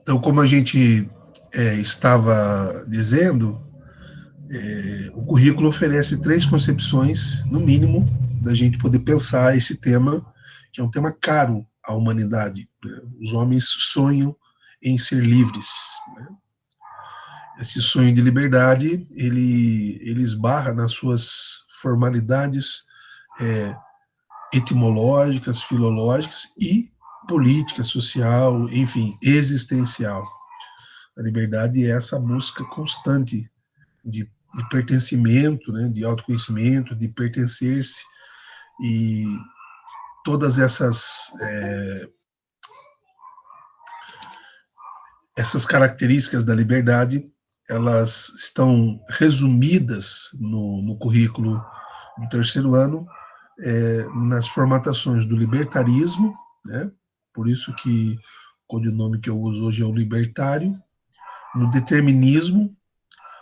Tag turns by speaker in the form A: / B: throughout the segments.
A: Então, como a gente estava dizendo, o currículo oferece três concepções, no mínimo, da gente poder pensar esse tema, que é um tema caro à humanidade, né? Os homens sonham em ser livres, né? Esse sonho de liberdade, ele esbarra nas suas formalidades é, etimológicas, filológicas e política, social, enfim, existencial. A liberdade é essa busca constante de pertencimento, né, de autoconhecimento, de pertencer-se, e todas essas características da liberdade, elas estão resumidas no currículo do terceiro ano, nas formatações do libertarismo, né? Por isso que o codinome que eu uso hoje é o libertário, no determinismo,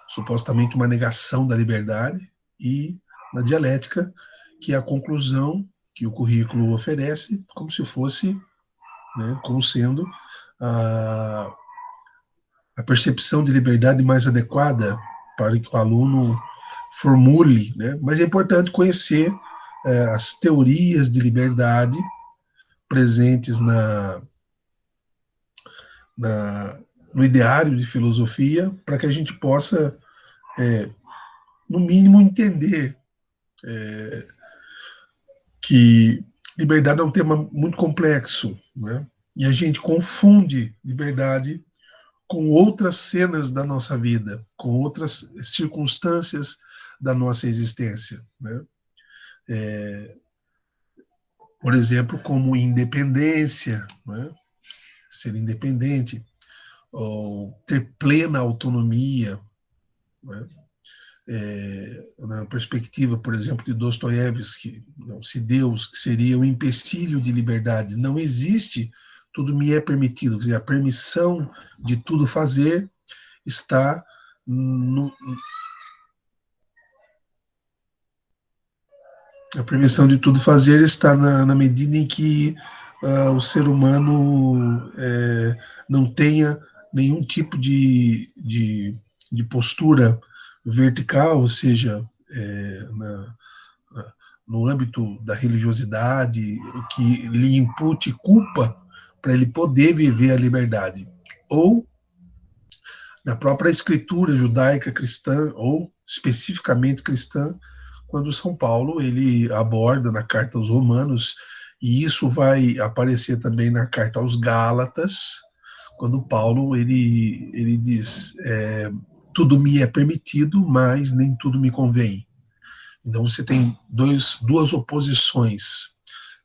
A: supostamente uma negação da liberdade, e na dialética, que é a conclusão que o currículo oferece, como se fosse, né, como sendo a percepção de liberdade mais adequada para que o aluno formule, né? Mas é importante conhecer as teorias de liberdade presentes na, no ideário de filosofia, para que a gente possa, no mínimo, entender que liberdade é um tema muito complexo, né? E a gente confunde liberdade com outras cenas da nossa vida, com outras circunstâncias da nossa existência, né? Por exemplo, como independência, né? Ser independente, ou ter plena autonomia, né? Na perspectiva, por exemplo, de Dostoiévski, se Deus seria um empecilho de liberdade, não existe, tudo me é permitido, quer dizer, a permissão de tudo fazer está no, a permissão de tudo fazer está na medida em que o ser humano não tenha nenhum tipo de postura vertical, ou seja, no âmbito da religiosidade, que lhe impute culpa para ele poder viver a liberdade. Ou na própria escritura judaica cristã, ou especificamente cristã, quando São Paulo ele aborda na carta aos Romanos, e isso vai aparecer também na carta aos Gálatas, quando Paulo ele diz, tudo me é permitido, mas nem tudo me convém. Então você tem duas oposições.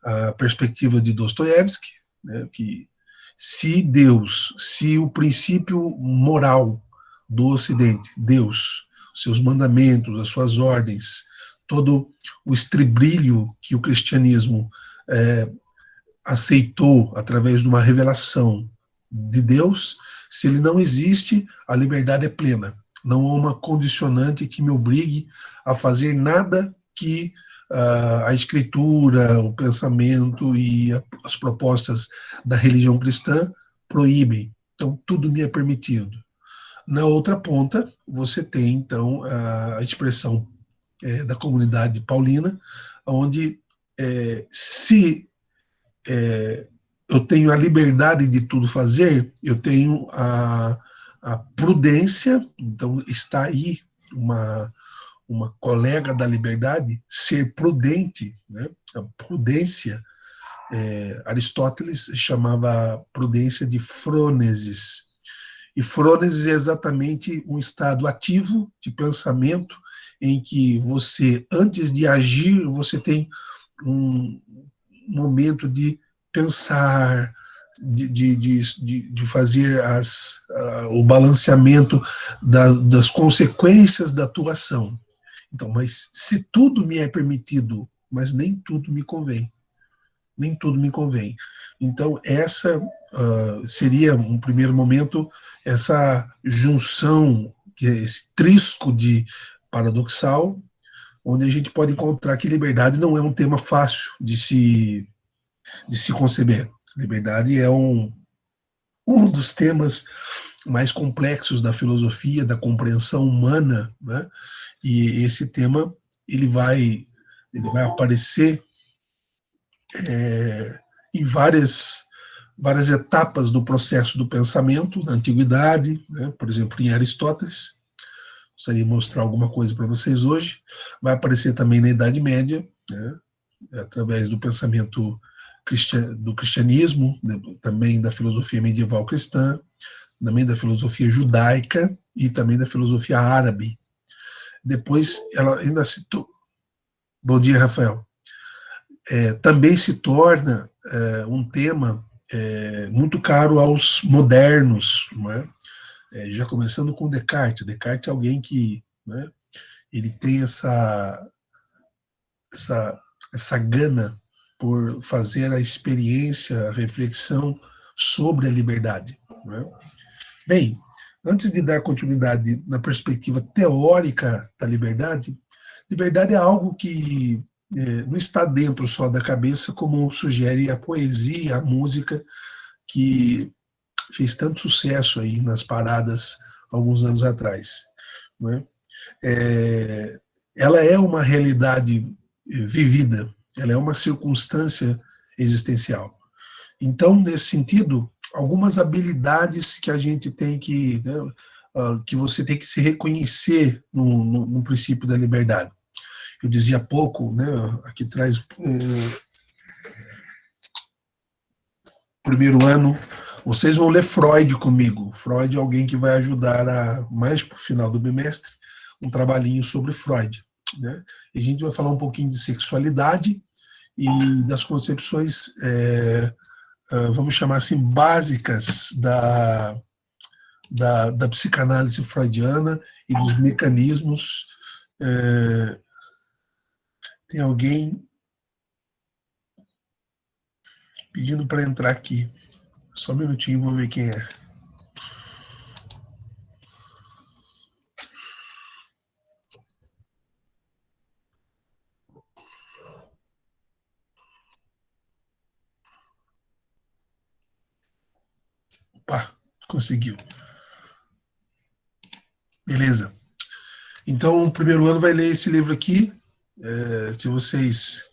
A: A perspectiva de Dostoiévski, né, que se o princípio moral do Ocidente, Deus, seus mandamentos, as suas ordens, todo o estribrilho que o cristianismo aceitou através de uma revelação de Deus, se ele não existe, a liberdade é plena. Não há uma condicionante que me obrigue a fazer nada que a escritura, o pensamento e as propostas da religião cristã proíbem. Então, tudo me é permitido. Na outra ponta, você tem, então, a expressão da comunidade paulina, onde se eu tenho a liberdade de tudo fazer, eu tenho a prudência, então está aí uma colega da liberdade, ser prudente, né? A prudência, Aristóteles chamava a prudência de frônesis. E frônesis é exatamente um estado ativo de pensamento em que você, antes de agir, você tem um momento de pensar, de fazer o balanceamento das consequências da tua ação. Então, mas se tudo me é permitido, mas nem tudo me convém. Nem tudo me convém. Então, essa seria, um primeiro momento, essa junção, que é esse trisco de paradoxal, onde a gente pode encontrar que liberdade não é um tema fácil de se conceber. Liberdade um dos temas mais complexos da filosofia, da compreensão humana, né? E esse tema ele vai aparecer em várias etapas do processo do pensamento, na antiguidade, né? Por exemplo, em Aristóteles. Gostaria de mostrar alguma coisa para vocês hoje. Vai aparecer também na Idade Média, né? Através do pensamento do cristianismo, né? Também da filosofia medieval cristã, também da filosofia judaica e também da filosofia árabe. Depois, ela ainda citou. Bom dia, Rafael. Também se torna um tema muito caro aos modernos, não é? Já começando com Descartes. Descartes é alguém que, né, ele tem essa, essa gana por fazer a experiência, a reflexão sobre a liberdade. Não é? Bem, antes de dar continuidade na perspectiva teórica da liberdade, liberdade é algo que não está dentro só da cabeça, como sugere a poesia, a música, que fez tanto sucesso aí nas paradas alguns anos atrás. Né? Ela é uma realidade vivida, ela é uma circunstância existencial. Então, nesse sentido, algumas habilidades que a gente tem que, né, que você tem que se reconhecer no princípio da liberdade. Eu dizia há pouco, né, aqui traz primeiro ano, vocês vão ler Freud comigo. Freud é alguém que vai ajudar mais para o final do bimestre, um trabalhinho sobre Freud. Né? E a gente vai falar um pouquinho de sexualidade e das concepções, vamos chamar assim, básicas da psicanálise freudiana e dos mecanismos. Tem alguém pedindo para entrar aqui. Só um minutinho, vou ver quem é. Opa, conseguiu. Beleza. Então, o primeiro ano vai ler esse livro aqui. Se vocês...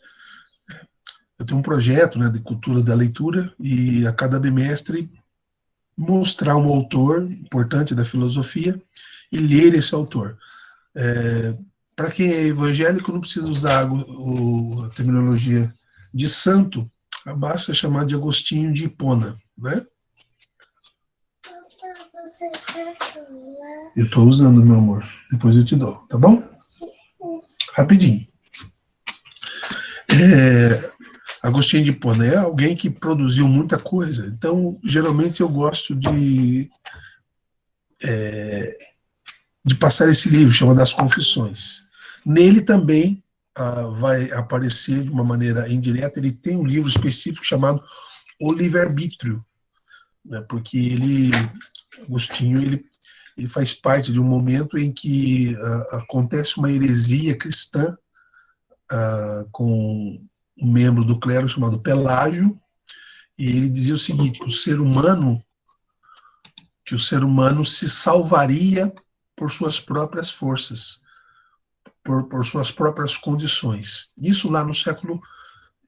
A: Eu tenho um projeto, né, de cultura da leitura e a cada bimestre mostrar um autor importante da filosofia e ler esse autor. Para quem é evangélico, não precisa usar a terminologia de santo, basta chamar de Agostinho de Hipona, né? Eu estou usando, meu amor. Depois eu te dou, tá bom? Rapidinho. Agostinho de Hipona é alguém que produziu muita coisa. Então, geralmente eu gosto de passar esse livro, chama Das Confissões. Nele também vai aparecer de uma maneira indireta, ele tem um livro específico chamado O Livre-Arbítrio, né, porque Agostinho, ele faz parte de um momento em que acontece uma heresia cristã com um membro do clero chamado Pelágio, e ele dizia o seguinte, que o ser humano se salvaria por suas próprias forças, por suas próprias condições. Isso lá no século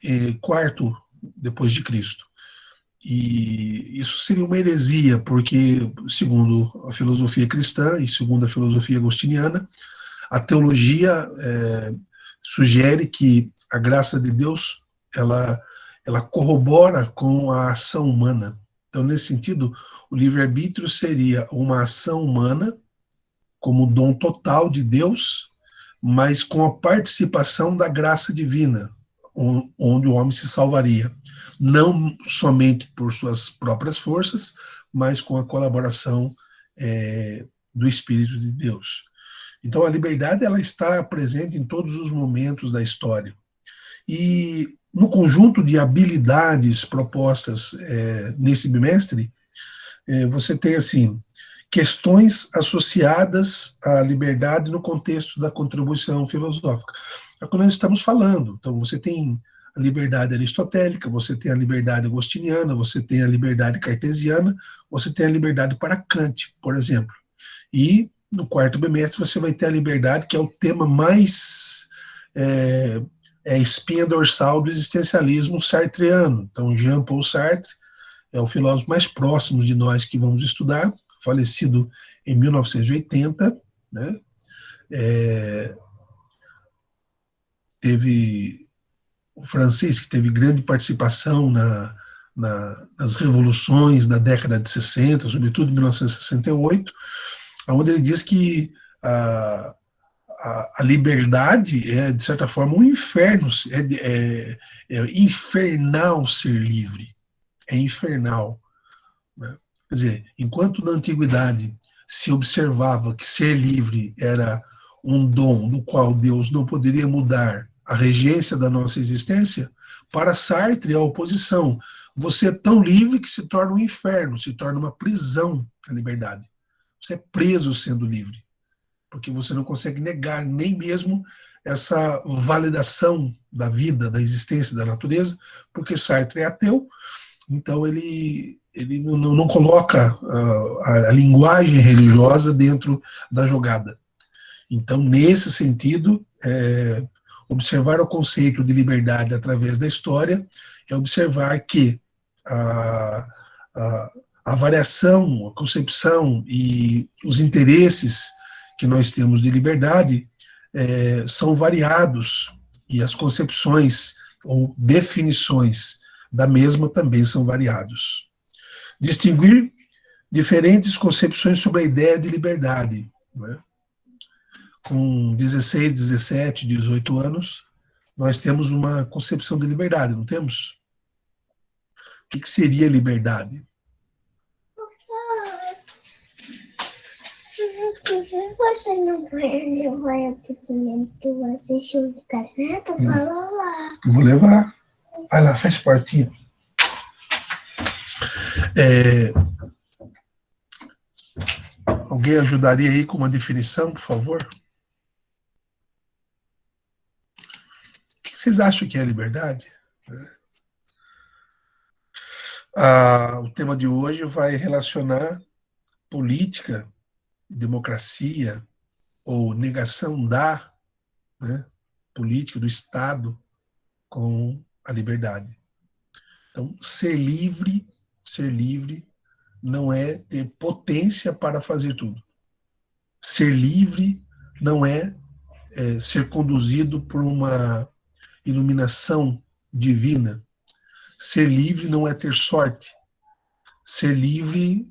A: IV depois de Cristo. E isso seria uma heresia, porque, segundo a filosofia cristã e segundo a filosofia agostiniana, a teologia sugere que a graça de Deus ela corrobora com a ação humana. Então, nesse sentido, o livre-arbítrio seria uma ação humana como dom total de Deus, mas com a participação da graça divina, onde o homem se salvaria. Não somente por suas próprias forças, mas com a colaboração do Espírito de Deus. Então, a liberdade ela está presente em todos os momentos da história. E no conjunto de habilidades propostas nesse bimestre, você tem assim questões associadas à liberdade no contexto da contribuição filosófica. É o que nós estamos falando. Então, você tem a liberdade aristotélica, você tem a liberdade agostiniana, você tem a liberdade cartesiana, você tem a liberdade para Kant, por exemplo. E no quarto bimestre você vai ter a liberdade, que é o tema mais espinha dorsal do existencialismo sartreano. Então, Jean-Paul Sartre é o filósofo mais próximo de nós que vamos estudar, falecido em 1980, né? Teve o francês, que teve grande participação nas revoluções da década de 60, sobretudo em 1968, onde ele diz que a liberdade é, de certa forma, um inferno, é infernal ser livre, é infernal. Né? Quer dizer, enquanto na antiguidade se observava que ser livre era um dom do qual Deus não poderia mudar a regência da nossa existência, para Sartre, a oposição. Você é tão livre que se torna um inferno, se torna uma prisão a liberdade. Você é preso sendo livre, porque você não consegue negar nem mesmo essa validação da vida, da existência, da natureza, porque Sartre é ateu, então ele não coloca a linguagem religiosa dentro da jogada. Então, nesse sentido, observar o conceito de liberdade através da história é observar que a variação, a concepção e os interesses que nós temos de liberdade são variados, e as concepções ou definições da mesma também são variados. Distinguir diferentes concepções sobre a ideia de liberdade. Né? Com 16, 17, 18 anos, nós temos uma concepção de liberdade, não temos? O que seria liberdade?
B: Você não vai levar a pizzinha que você assistiu do casamento? Fala lá.
A: Vou levar. Vai lá, fecha a portinha. Alguém ajudaria aí com uma definição, por favor? O que vocês acham que é liberdade? O tema de hoje vai relacionar política, democracia, ou negação da, né, política do Estado com a liberdade. Então, ser livre não é ter potência para fazer tudo. Ser livre não é ser conduzido por uma iluminação divina. Ser livre não é ter sorte. Ser livre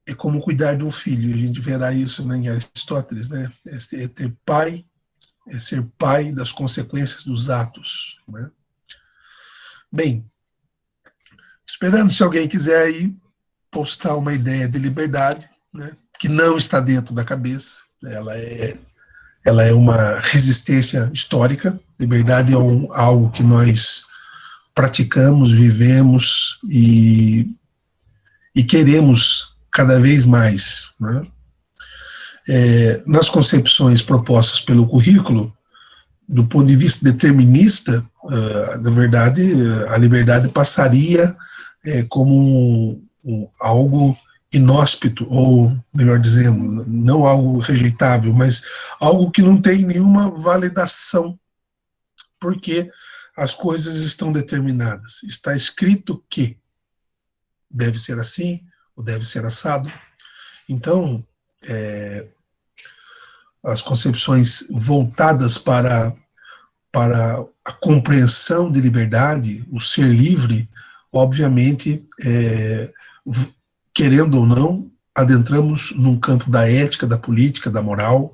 A: é como cuidar de um filho. A gente verá isso, né, em Aristóteles, né? É ter pai, é ser pai das consequências dos atos. Né? Bem, esperando se alguém quiser aí postar uma ideia de liberdade, né, que não está dentro da cabeça, ela é uma resistência histórica. Liberdade é algo que nós praticamos, vivemos e queremos cada vez mais. Né? Nas concepções propostas pelo currículo, do ponto de vista determinista, na verdade, a liberdade passaria como algo inóspito, ou, melhor dizendo, não algo rejeitável, mas algo que não tem nenhuma validação, porque as coisas estão determinadas. Está escrito que deve ser assim, ou deve ser assado. Então, as concepções voltadas para a compreensão de liberdade, o ser livre, obviamente, querendo ou não, adentramos num campo da ética, da política, da moral,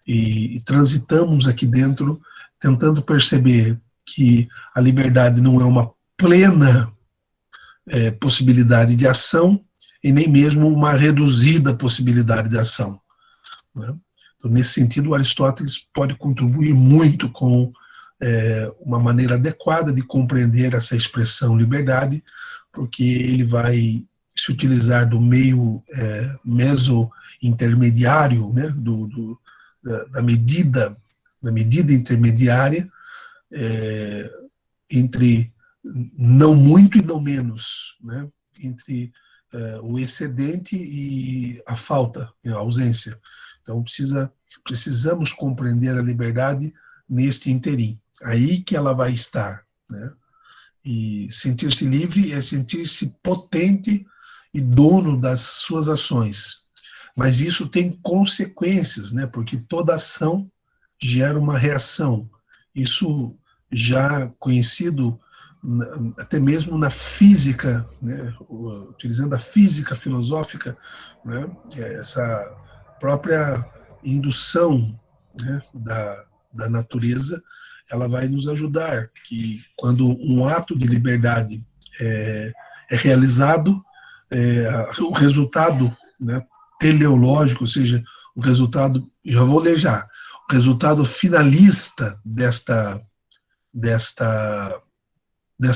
A: e transitamos aqui dentro tentando perceber que a liberdade não é uma plena possibilidade de ação e nem mesmo uma reduzida possibilidade de ação. Né? Então, nesse sentido, Aristóteles pode contribuir muito com uma maneira adequada de compreender essa expressão liberdade, porque ele vai se utilizar do meio meso-intermediário, né, da medida na medida intermediária, entre não muito e não menos, né? Entre o excedente e a falta, a ausência. Então, precisamos compreender a liberdade neste interim. Aí que ela vai estar, né? E sentir-se livre é sentir-se potente e dono das suas ações. Mas isso tem consequências, né? Porque toda ação gera uma reação. Isso já conhecido até mesmo na física, né? Utilizando a física filosófica, né? Essa própria indução, né? da natureza, ela vai nos ajudar, que quando um ato de liberdade é realizado, o resultado, né, teleológico, ou seja, o resultado, já vou ler já, o resultado finalista desta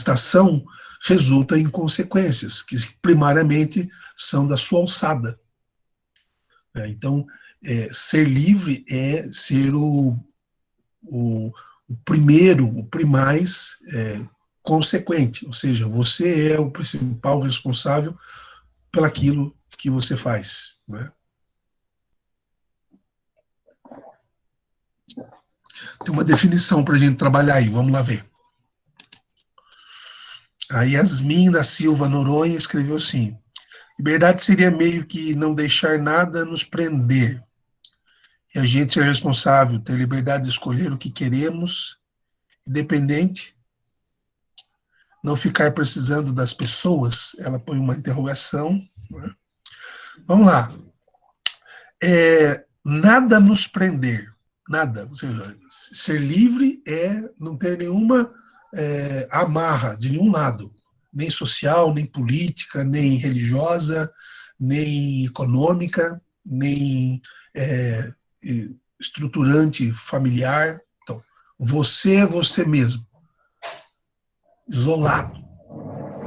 A: ação resulta em consequências, que primariamente são da sua alçada. Então, ser livre é ser o primeiro, o primaz consequente, ou seja, você é o principal responsável pelaquilo que você faz, né? Tem uma definição para a gente trabalhar aí, vamos lá ver. A Yasmin da Silva Noronha escreveu assim: liberdade seria meio que não deixar nada nos prender, e a gente ser responsável, ter liberdade de escolher o que queremos, independente, não ficar precisando das pessoas. Ela põe uma interrogação, né? Vamos lá. Nada nos prender, nada. Ou seja, ser livre é não ter nenhuma amarra de nenhum lado, nem social, nem política, nem religiosa, nem econômica, nem estruturante familiar. Então, você é você mesmo, isolado.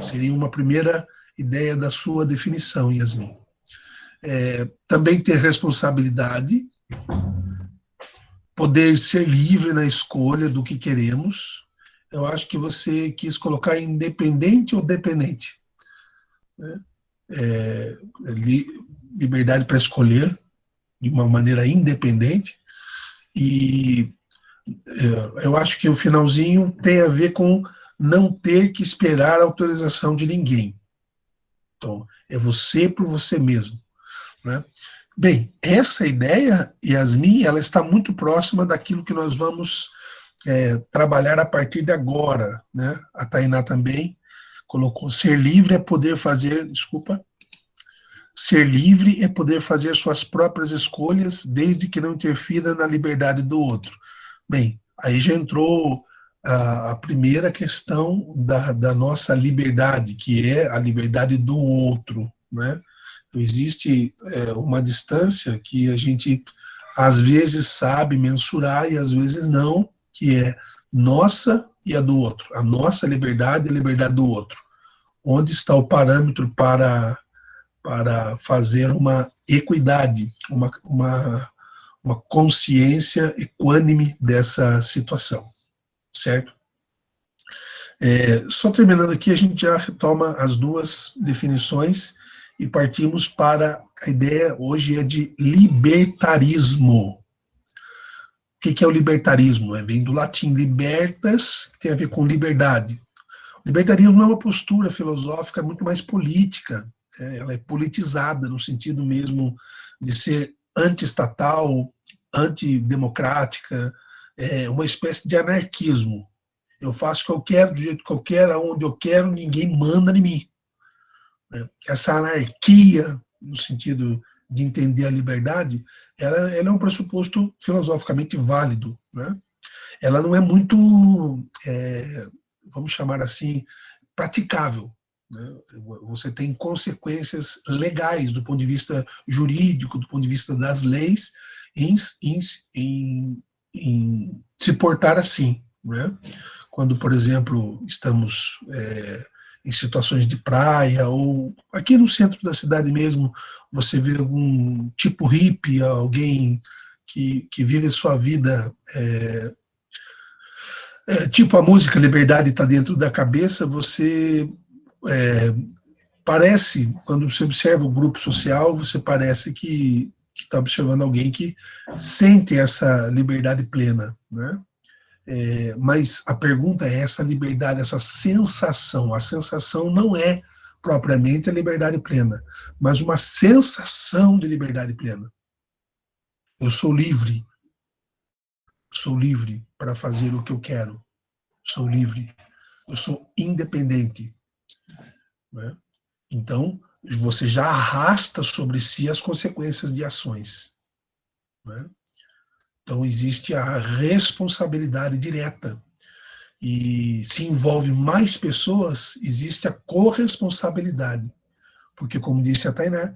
A: Seria uma primeira ideia da sua definição, Yasmin. Também ter responsabilidade, poder ser livre na escolha do que queremos. Eu acho que você quis colocar independente ou dependente, né? Liberdade para escolher de uma maneira independente. E eu acho que o finalzinho tem a ver com não ter que esperar a autorização de ninguém. Então, é você por você mesmo, né? Bem, essa ideia, Yasmin, ela está muito próxima daquilo que nós vamos trabalhar a partir de agora, né? A Tainá também colocou: ser livre é poder fazer, ser livre é poder fazer suas próprias escolhas, desde que não interfira na liberdade do outro. Bem, aí já entrou a primeira questão da nossa liberdade, que é a liberdade do outro, né? Então, existe uma distância que a gente às vezes sabe mensurar e às vezes não, que é nossa e a do outro. A nossa liberdade e a liberdade do outro. Onde está o parâmetro para fazer uma equidade, uma consciência equânime dessa situação, certo? Só terminando aqui, a gente já retoma as duas definições e partimos para a ideia hoje de libertarismo. O que é o libertarismo? Vem do latim libertas, que tem a ver com liberdade. O libertarismo é uma postura filosófica muito mais política, ela é politizada no sentido mesmo de ser anti-estatal, antidemocrática, uma espécie de anarquismo. Eu faço o que eu quero, do jeito que eu quero, aonde eu quero, ninguém manda em mim. Essa anarquia, no sentido de entender a liberdade, ela é um pressuposto filosoficamente válido, né? Ela não é muito, vamos chamar assim, praticável, né? Você tem consequências legais do ponto de vista jurídico, do ponto de vista das leis, em se portar assim, né? Quando, por exemplo, estamos em situações de praia, ou aqui no centro da cidade mesmo, você vê algum tipo hippie, alguém que vive a sua vida tipo a música Liberdade está dentro da cabeça, você parece, quando você observa o grupo social, você parece que está observando alguém que sente essa liberdade plena, né? Mas a pergunta é essa liberdade, essa sensação. A sensação não é propriamente a liberdade plena, mas uma sensação de liberdade plena. Eu sou livre para fazer o que eu quero, sou livre, eu sou independente, né? Então, você já arrasta sobre si as consequências de ações, né? Então, existe a responsabilidade direta. E se envolve mais pessoas, existe a corresponsabilidade. Porque, como disse a Tainá,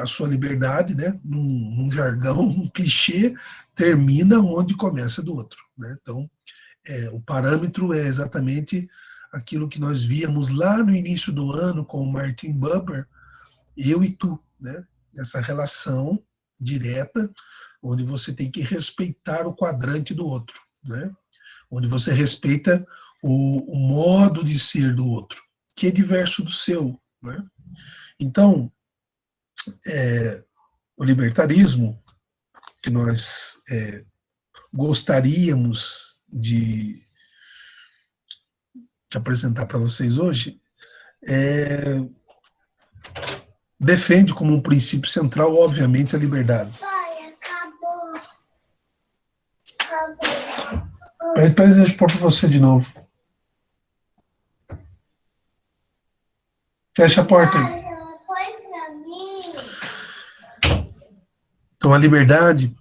A: a sua liberdade, né, num jargão, num clichê, termina onde começa do outro, né? Então, o parâmetro é exatamente aquilo que nós víamos lá no início do ano com o Martin Buber, eu e tu, né? Essa relação direta, onde você tem que respeitar o quadrante do outro, né? Onde você respeita o modo de ser do outro, que é diverso do seu, né? Então, o libertarismo que nós gostaríamos de apresentar para vocês hoje defende como um princípio central, obviamente, a liberdade.
B: Pai, acabou. Acabou.
A: Pede para eles expor para você de novo. Fecha a porta.
B: Pai, ela foi para mim.
A: Então, a liberdade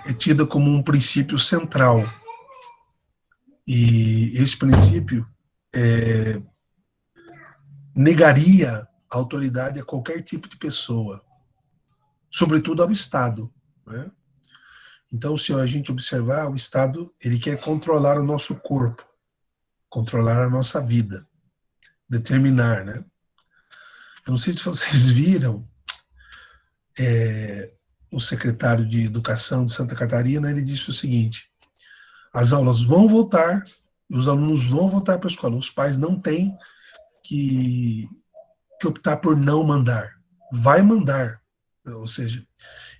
A: é tida como um princípio central. E esse princípio negaria a autoridade a qualquer tipo de pessoa, sobretudo ao Estado, né? Então, se a gente observar, o Estado ele quer controlar o nosso corpo, controlar a nossa vida, determinar, né? Eu não sei se vocês viram o secretário de Educação de Santa Catarina, ele disse o seguinte: as aulas vão voltar, os alunos vão voltar para a escola, os pais não têm que optar por não mandar, vai mandar, ou seja,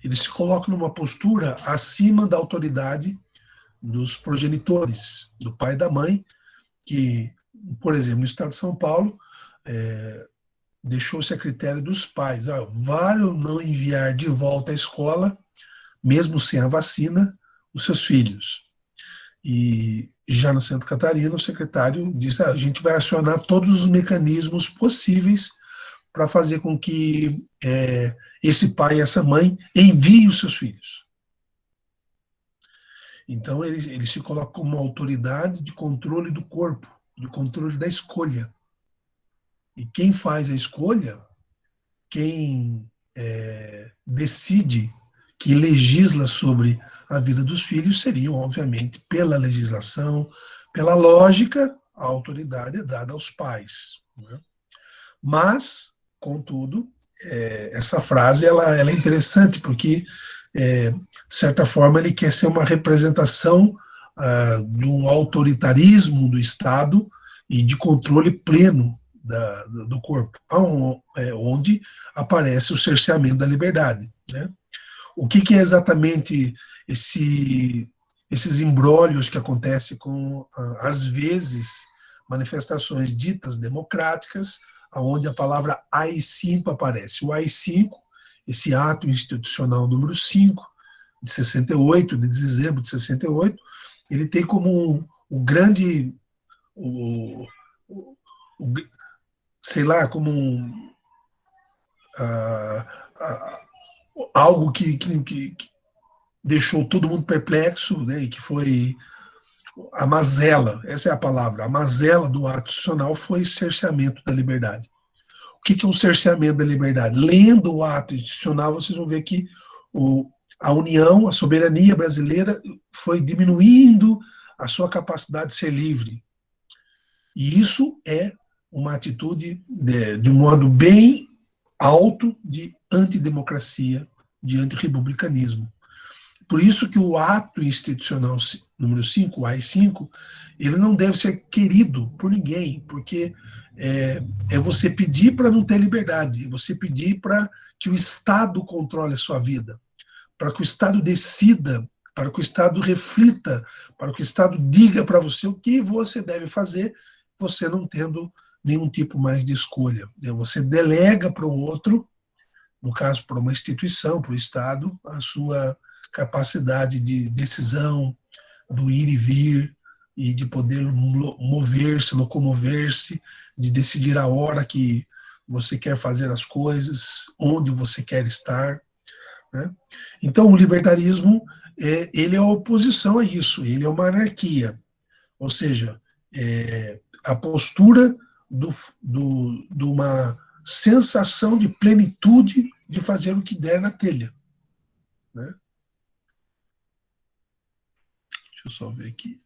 A: ele se coloca numa postura acima da autoridade dos progenitores, do pai e da mãe, que, por exemplo, no estado de São Paulo, deixou-se a critério dos pais, vale ou não enviar de volta à escola, mesmo sem a vacina, os seus filhos. E já na Santa Catarina, o secretário disse, a gente vai acionar todos os mecanismos possíveis para fazer com que esse pai e essa mãe enviem os seus filhos. Então, ele se coloca como uma autoridade de controle do corpo, de controle da escolha. E quem faz a escolha, quem decide, que legisla sobre a vida dos filhos, seriam, obviamente, pela legislação, pela lógica, a autoridade é dada aos pais, né? Mas, contudo, essa frase ela é interessante porque, de certa forma, ele quer ser uma representação de um autoritarismo do Estado e de controle pleno do corpo, onde aparece o cerceamento da liberdade, né? O que é exatamente esses imbróglios que acontecem com, às vezes, manifestações ditas democráticas, onde a palavra AI-5 aparece. O AI-5, esse ato institucional número 5, de 68, de dezembro de 68, ele tem como o grande, sei lá, como algo que deixou todo mundo perplexo, né, e que foi a mazela, essa é a palavra, a mazela do ato institucional foi cerceamento da liberdade. O que é um cerceamento da liberdade? Lendo o ato institucional, vocês vão ver que a União, a soberania brasileira foi diminuindo a sua capacidade de ser livre. E isso é uma atitude, de um modo bem alto, de antidemocracia, de antirrepublicanismo. Por isso que o ato institucional número 5, o AI-5, ele não deve ser querido por ninguém, porque é você pedir para não ter liberdade, é você pedir para que o Estado controle a sua vida, para que o Estado decida, para que o Estado reflita, para que o Estado diga para você o que você deve fazer, você não tendo nenhum tipo mais de escolha. Você delega para o outro, no caso, para uma instituição, para o Estado, a sua capacidade de decisão, do ir e vir, e de poder mover-se, locomover-se, de decidir a hora que você quer fazer as coisas, onde você quer estar, né? Então, o libertarismo, ele é a oposição a isso, ele é uma anarquia, ou seja, a postura de uma sensação de plenitude de fazer o que der na telha, né? Deixa eu só ver aqui.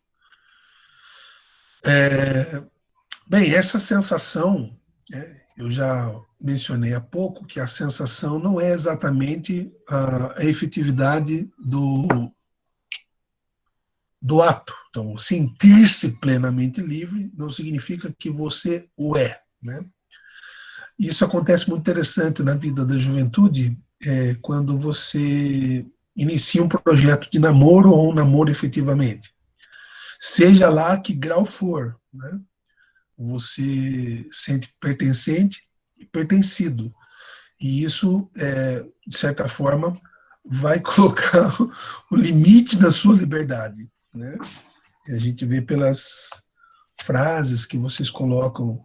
A: Bem, essa sensação, né, eu já mencionei há pouco que a sensação não é exatamente a efetividade do ato. Então, sentir-se plenamente livre não significa que você o é, né? Isso acontece muito interessante na vida da juventude, quando você inicia um projeto de namoro ou um namoro efetivamente. Seja lá que grau for, né? Você sente pertencente e pertencido. E isso, de certa forma, vai colocar o limite da sua liberdade, né? E a gente vê pelas frases que vocês colocam,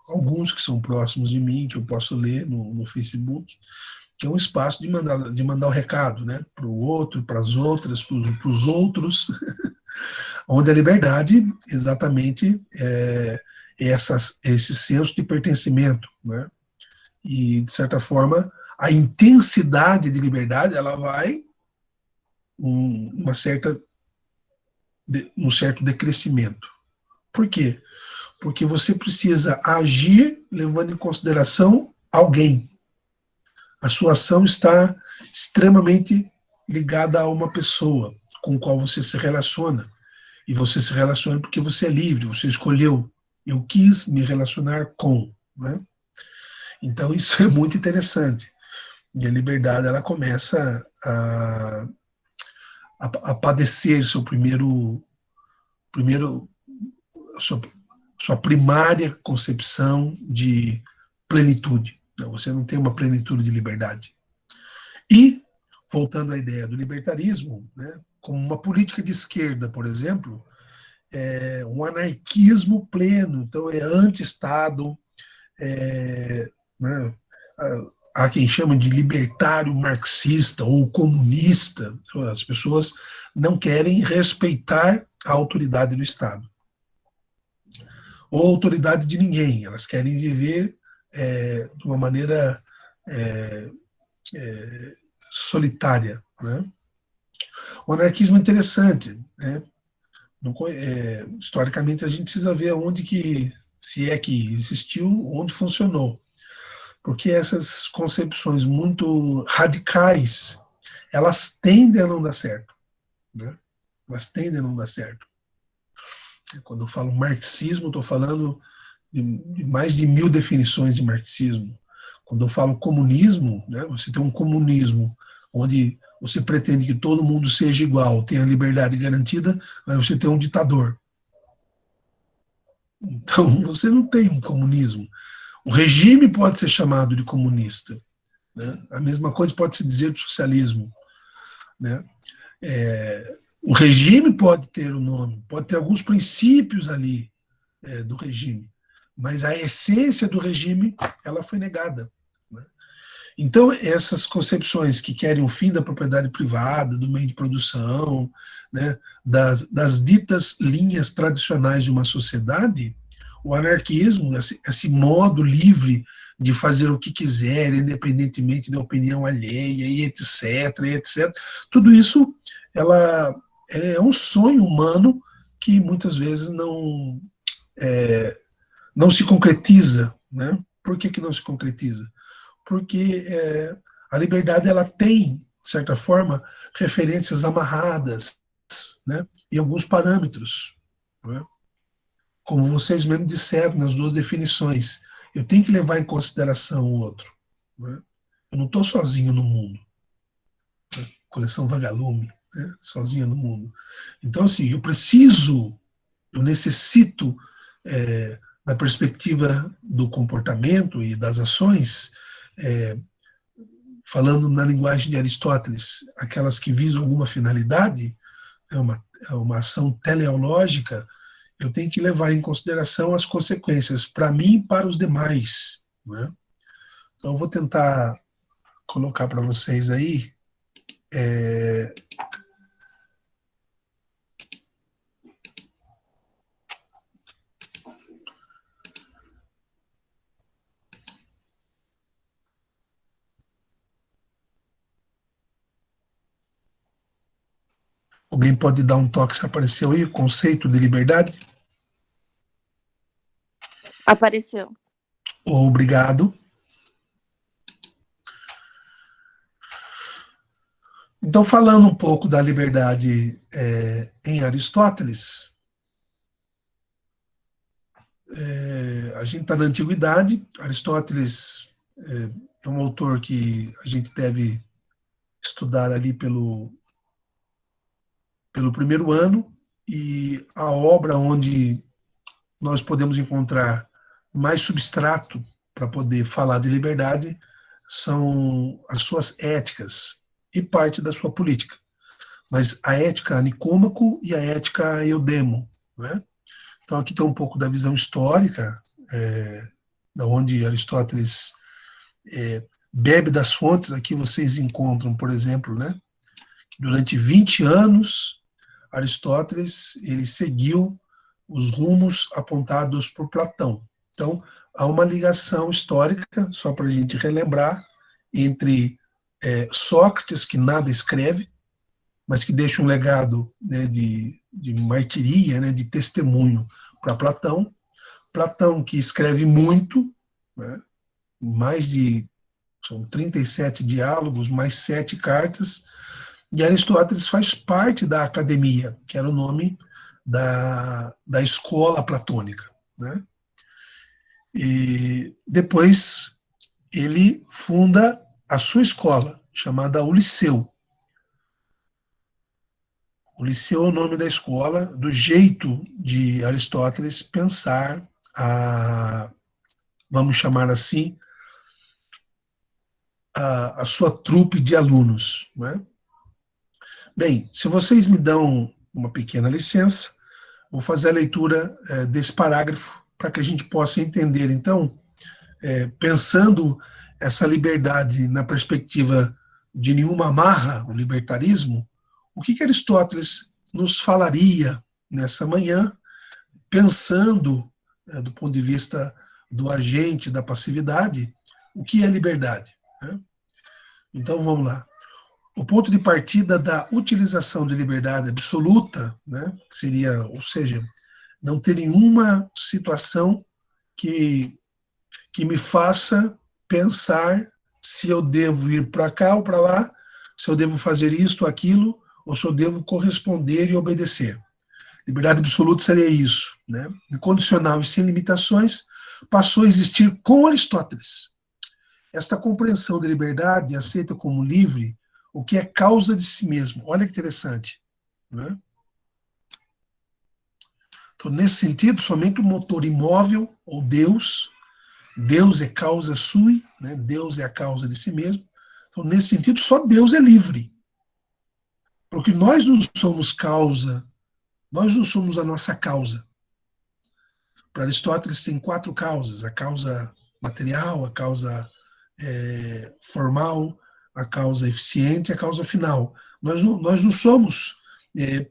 A: alguns que são próximos de mim, que eu posso ler no Facebook, que é um espaço de mandar o recado, né? Para o outro, para as outras, para os outros, onde a liberdade exatamente é esse senso de pertencimento, né? E, de certa forma, a intensidade de liberdade ela vai um certo decrescimento. Por quê? Porque você precisa agir levando em consideração alguém. A sua ação está extremamente ligada a uma pessoa com a qual você se relaciona. E você se relaciona porque você é livre, você escolheu. Eu quis me relacionar com, né? Então isso é muito interessante. E a liberdade ela começa a padecer seu sua primária concepção de plenitude. Você não tem uma plenitude de liberdade. E, voltando à ideia do libertarismo, né, como uma política de esquerda, por exemplo, é um anarquismo pleno, então é anti-Estado, né, há quem chama de libertário marxista ou comunista. As pessoas não querem respeitar a autoridade do Estado ou a autoridade de ninguém. Elas querem viver de uma maneira solitária, né? O anarquismo é interessante, né? Historicamente a gente precisa ver onde que, se é que existiu, onde funcionou. Porque essas concepções muito radicais, elas tendem a não dar certo, né? Elas tendem a não dar certo. Quando eu falo marxismo, estou falando de mais de 1000 definições de marxismo. Quando eu falo comunismo, né, você tem um comunismo onde você pretende que todo mundo seja igual, tenha liberdade garantida, aí você tem um ditador. Então, você não tem um comunismo. O regime pode ser chamado de comunista, né? A mesma coisa pode se dizer do socialismo, né? O regime pode ter um nome, pode ter alguns princípios ali do regime, mas a essência do regime ela foi negada, né? Então, essas concepções que querem o fim da propriedade privada, do meio de produção, né, das ditas linhas tradicionais de uma sociedade, o anarquismo, esse modo livre de fazer o que quiser, independentemente da opinião alheia, e etc, tudo isso é um sonho humano que muitas vezes não se concretiza, né? Por que não se concretiza? Porque a liberdade ela tem, de certa forma, referências amarradas, né, em alguns parâmetros, né? Como vocês mesmos disseram nas duas definições, eu tenho que levar em consideração o outro, né? Eu não estou sozinho no mundo, né? Coleção Vagalume, né? Sozinha no mundo. Então, assim, eu necessito, na perspectiva do comportamento e das ações, falando na linguagem de Aristóteles, aquelas que visam alguma finalidade, é uma ação teleológica, eu tenho que levar em consideração as consequências para mim e para os demais, né? Então, eu vou tentar colocar para vocês aí. Alguém pode dar um toque se apareceu aí, o conceito de liberdade?
C: Apareceu.
A: Obrigado. Então, falando um pouco da liberdade em Aristóteles, a gente está na Antiguidade. Aristóteles é um autor que a gente deve estudar ali pelo primeiro ano, e a obra onde nós podemos encontrar mais substrato para poder falar de liberdade são as suas éticas e parte da sua política. Mas a ética Nicômaco e a ética Eudemo, né? Então aqui tem um pouco da visão histórica, da onde Aristóteles bebe das fontes. Aqui vocês encontram, por exemplo, né, que durante 20 anos Aristóteles ele seguiu os rumos apontados por Platão. Então, há uma ligação histórica, só para a gente relembrar, entre Sócrates, que nada escreve, mas que deixa um legado, né, de martiria, né, de testemunho para Platão. Platão, que escreve muito, né, são 37 diálogos, mais 7 cartas, e Aristóteles faz parte da academia, que era o nome da escola platônica, né? E depois ele funda a sua escola, chamada o Liceu. O Liceu é o nome da escola, do jeito de Aristóteles pensar vamos chamar assim, a sua trupe de alunos, né? Bem, se vocês me dão uma pequena licença, vou fazer a leitura desse parágrafo para que a gente possa entender, então, pensando essa liberdade na perspectiva de nenhuma amarra, o libertarismo, o que Aristóteles nos falaria nessa manhã, pensando, do ponto de vista do agente da passividade, o que é liberdade, né? Então, vamos lá. O ponto de partida da utilização de liberdade absoluta, né, seria, ou seja, não ter nenhuma situação que me faça pensar se eu devo ir para cá ou para lá, se eu devo fazer isto ou aquilo, ou se eu devo corresponder e obedecer. Liberdade absoluta seria isso, né? Incondicional e sem limitações, passou a existir com Aristóteles. Esta compreensão de liberdade aceita como livre o que é causa de si mesmo. Olha que interessante, né? Então, nesse sentido, somente o motor imóvel, ou Deus é causa sui, né? Deus é a causa de si mesmo. Então, nesse sentido, só Deus é livre. Porque nós não somos causa, nós não somos a nossa causa. Para Aristóteles tem 4 causas: a causa material, a causa formal, a causa eficiente e a causa final. Nós não somos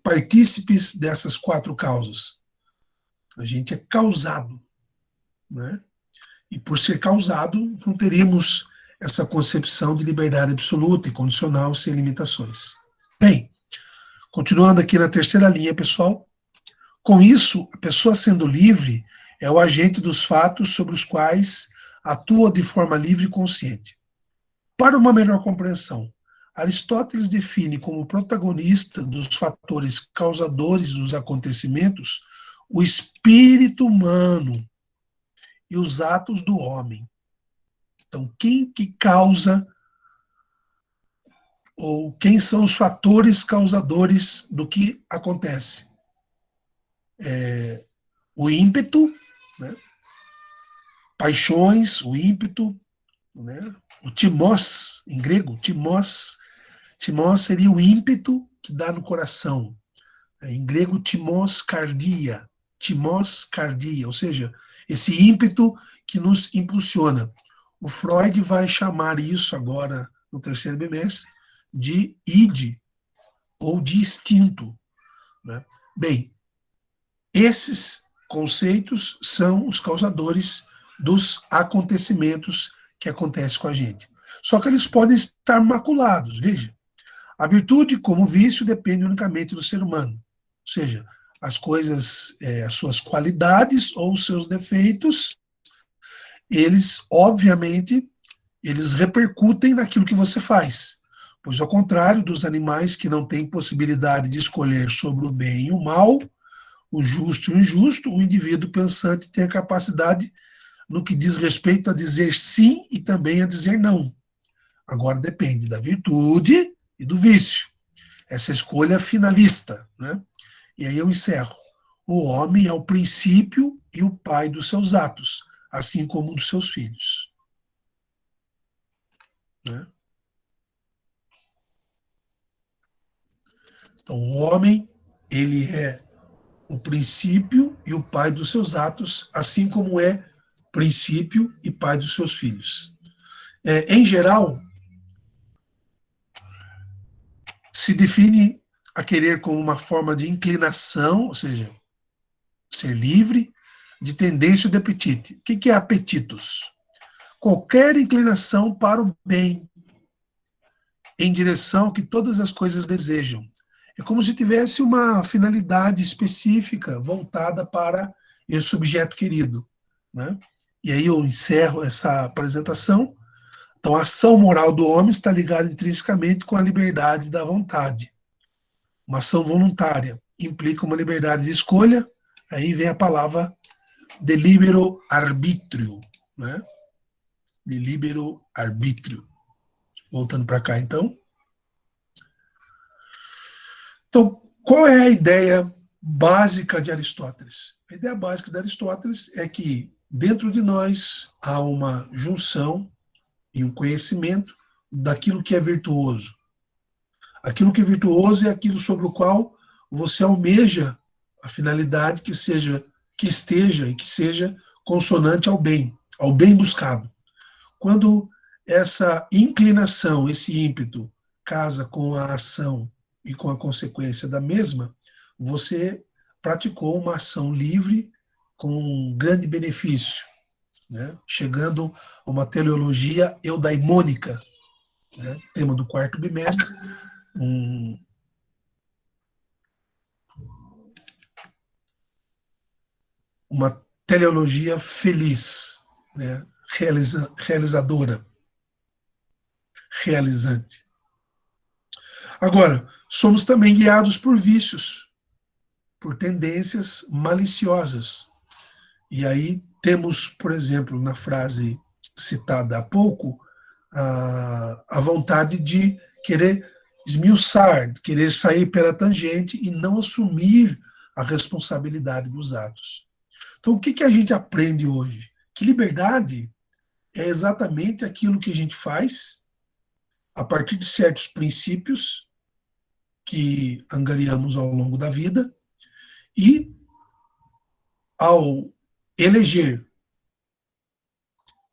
A: partícipes dessas 4 causas. A gente é causado, né? E por ser causado, não teríamos essa concepção de liberdade absoluta e condicional sem limitações. Bem, continuando aqui na terceira linha, pessoal. Com isso, a pessoa sendo livre é o agente dos fatos sobre os quais atua de forma livre e consciente. Para uma melhor compreensão, Aristóteles define como protagonista dos fatores causadores dos acontecimentos o espírito humano e os atos do homem. Então, quem que causa, ou quem são os fatores causadores do que acontece? O ímpeto, né? Paixões, o ímpeto, né? O timós, em grego, timós seria o ímpeto que dá no coração. Em grego, timós cardia, ou seja, esse ímpeto que nos impulsiona. O Freud vai chamar isso agora, no terceiro bimestre, de id, ou de instinto. Né? Bem, esses conceitos são os causadores dos acontecimentos que acontecem com a gente. Só que eles podem estar maculados, veja. A virtude, como vício, depende unicamente do ser humano. Ou seja, as coisas, as suas qualidades ou os seus defeitos, eles, obviamente, eles repercutem naquilo que você faz. Pois, ao contrário dos animais que não têm possibilidade de escolher sobre o bem e o mal, o justo e o injusto, o indivíduo pensante tem a capacidade no que diz respeito a dizer sim e também a dizer não. Agora depende da virtude e do vício. Essa escolha finalista, né? E aí eu encerro. O homem é o princípio e o pai dos seus atos, assim como dos seus filhos. Né? Então, o homem, ele é o princípio e o pai dos seus atos, assim como é princípio e pai dos seus filhos. Em geral, se define a querer como uma forma de inclinação, ou seja, ser livre, de tendência de apetite. O que é apetitos? Qualquer inclinação para o bem, em direção que todas as coisas desejam. É como se tivesse uma finalidade específica voltada para esse objeto querido. Né? E aí eu encerro essa apresentação. Então, a ação moral do homem está ligada intrinsecamente com a liberdade da vontade. Uma ação voluntária implica uma liberdade de escolha. Aí vem a palavra delibero arbítrio. Né? Delibero arbítrio. Voltando para cá, então. Então, qual é a ideia básica de Aristóteles? A ideia básica de Aristóteles é que dentro de nós há uma junção e um conhecimento daquilo que é virtuoso. Aquilo que é virtuoso é aquilo sobre o qual você almeja a finalidade que esteja e que seja consonante ao bem buscado. Quando essa inclinação, esse ímpeto, casa com a ação e com a consequência da mesma, você praticou uma ação livre com um grande benefício, né? Chegando a uma teleologia eudaimônica, né? Tema do quarto bimestre, uma teleologia feliz, né? Realizadora, realizante. Agora, somos também guiados por vícios, por tendências maliciosas. E aí temos, por exemplo, na frase citada há pouco, a vontade de querer esmiuçar, de querer sair pela tangente e não assumir a responsabilidade dos atos. Então, o que a gente aprende hoje? Que liberdade é exatamente aquilo que a gente faz a partir de certos princípios que angariamos ao longo da vida e ao eleger,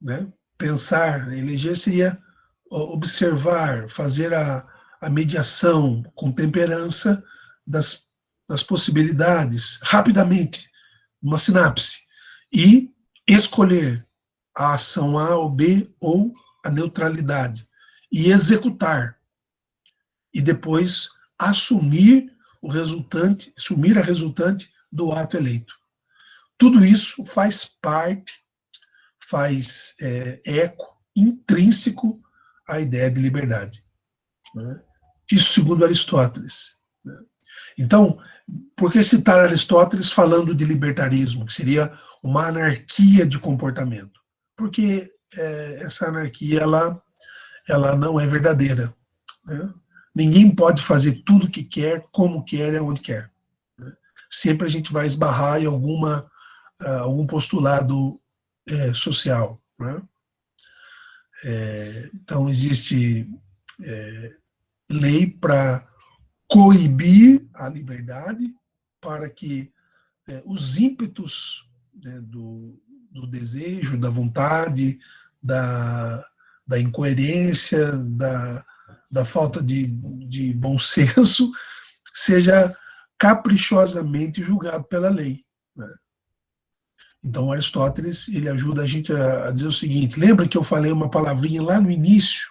A: né? Pensar, eleger seria observar, fazer a mediação com temperança das possibilidades, rapidamente, uma sinapse, e escolher a ação A ou B ou a neutralidade, e executar, e depois assumir a resultante do ato eleito. Tudo isso faz parte, faz eco intrínseco à ideia de liberdade. né? Isso segundo Aristóteles, né? Então, por que citar Aristóteles falando de libertarismo, que seria uma anarquia de comportamento? Porque essa anarquia ela não é verdadeira, né? Ninguém pode fazer tudo que quer, como quer e onde quer, né? Sempre a gente vai esbarrar em algum postulado social, né? Então, existe lei para coibir a liberdade, para que os ímpetos, né, do desejo, da vontade, da, da incoerência, da falta de bom senso, seja caprichosamente julgado pela lei, né? Então, Aristóteles ele ajuda a gente a dizer o seguinte: lembra que eu falei uma palavrinha lá no início,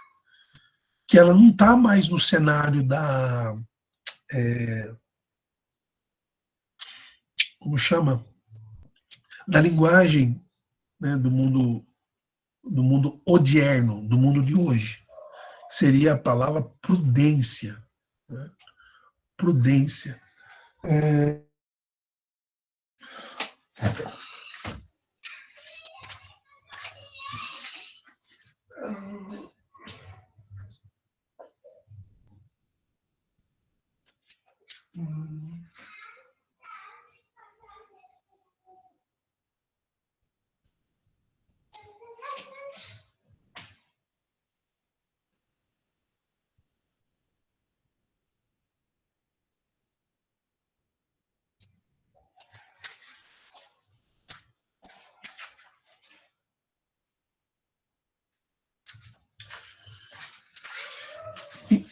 A: que ela não está mais no cenário como chama? Da linguagem, né, do mundo odierno, do mundo de hoje. Seria a palavra prudência, né? Prudência.